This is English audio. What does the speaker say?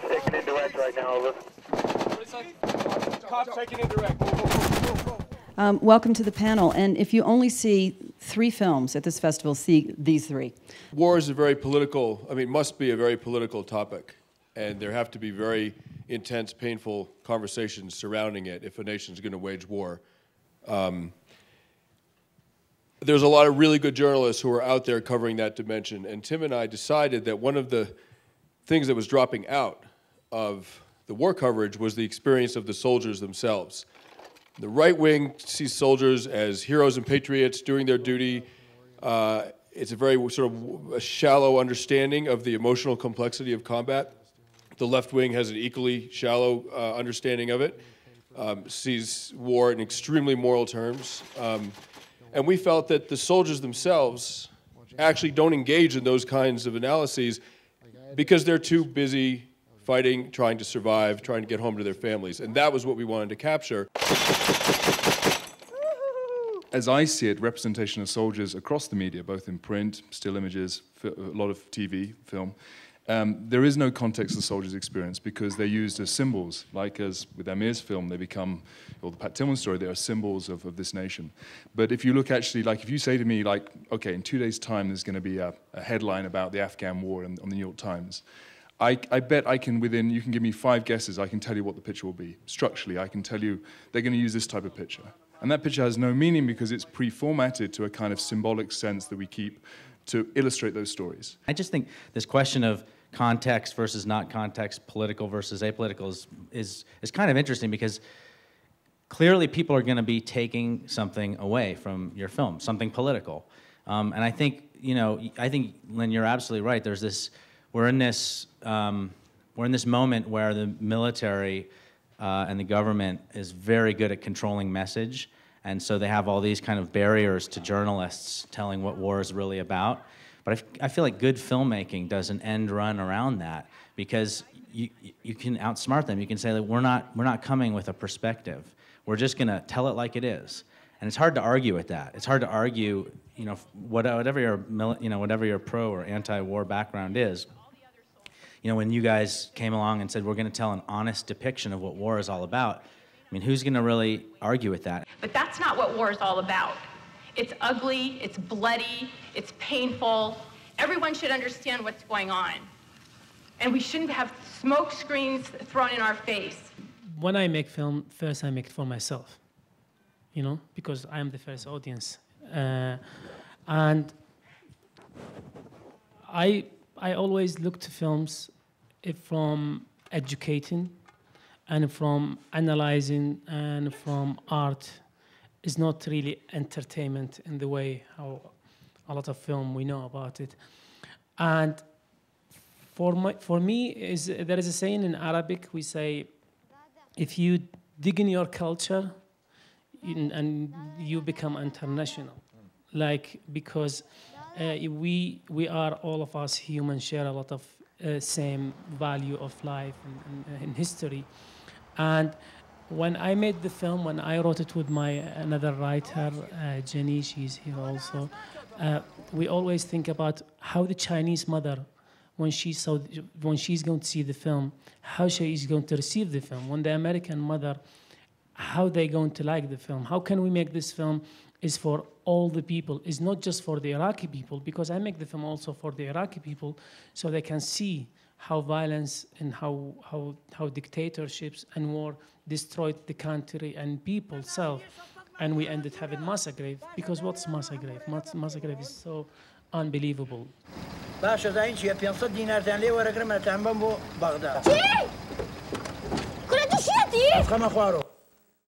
taking indirect right now, over. Cops taking indirect. Welcome to the panel, and if you only see 3 films at this festival, see these 3. War is a very political, must be a very political topic, and there have to be very intense, painful conversations surrounding it if a nation's going to wage war. There's a lot of really good journalists who are out there covering that dimension, and Tim and I decided that one of the things that was dropping out of the war coverage was the experience of the soldiers themselves. The right wing sees soldiers as heroes and patriots doing their duty. It's a very sort of a shallow understanding of the emotional complexity of combat. The left wing has an equally shallow understanding of it, sees war in extremely moral terms. And we felt that the soldiers themselves actually don't engage in those kinds of analyses because they're too busy fighting, trying to survive, trying to get home to their families. And that was what we wanted to capture. As I see it, representation of soldiers across the media, both in print, still images, a lot of TV, film, there is no context of soldiers' experience because they're used as symbols, like as with Amir's film, they become, or the Tillman Story, they are symbols of this nation. But if you look actually, like if you say to me, like, okay, in 2 days' time there's going to be a headline about the Afghan war on the New York Times, I bet I can, you can give me 5 guesses, I can tell you what the picture will be. Structurally, I can tell you they're going to use this type of picture. And that picture has no meaning because it's pre-formatted to a kind of symbolic sense that we keep to illustrate those stories. I just think this question of context versus not context, political versus apolitical is kind of interesting because clearly people are going to be taking something away from your film, something political. And I think, Lynn, you're absolutely right. There's this, we're in this moment where the military and the government is very good at controlling message, and so they have all these kind of barriers to journalists telling what war is really about. But I feel like good filmmaking does an end run around that because you can outsmart them. You can say that we're not coming with a perspective. We're just going to tell it like it is, and it's hard to argue with that. It's hard to argue, whatever your pro or anti-war background is. When you guys came along and said, we're going to tell an honest depiction of what war is all about, who's going to really argue with that? But that's not what war is all about. It's ugly, it's bloody, it's painful. Everyone should understand what's going on. And we shouldn't have smoke screens thrown in our face. When I make film, first I make it for myself, because I am the first audience. And I always look to films from educating and from analyzing and from art. Is not really entertainment in the way how a lot of film we know about it. And for me, there is a saying in Arabic, we say, if you dig in your culture and you become international, because we are, all of us humans share a lot of same value of life and history. And when I made the film, when I wrote it with another writer, Jenny, she's here also, we always think about how the Chinese mother, when she's going to see the film, how she is going to receive the film. When the American mother, how they going to like the film. How can we make this film is for all the people, is not just for the Iraqi people, because I make the film also for the Iraqi people, so they can see how violence and how dictatorships and war destroyed the country and people self, and we ended having massacre. Because what's massacre? Massacre is so unbelievable. باشا زين شيء 500 دينار تان لي ورا كرمة تان بمبو بغداد. چی؟ کلا تو شیعتی؟ خما خوارو.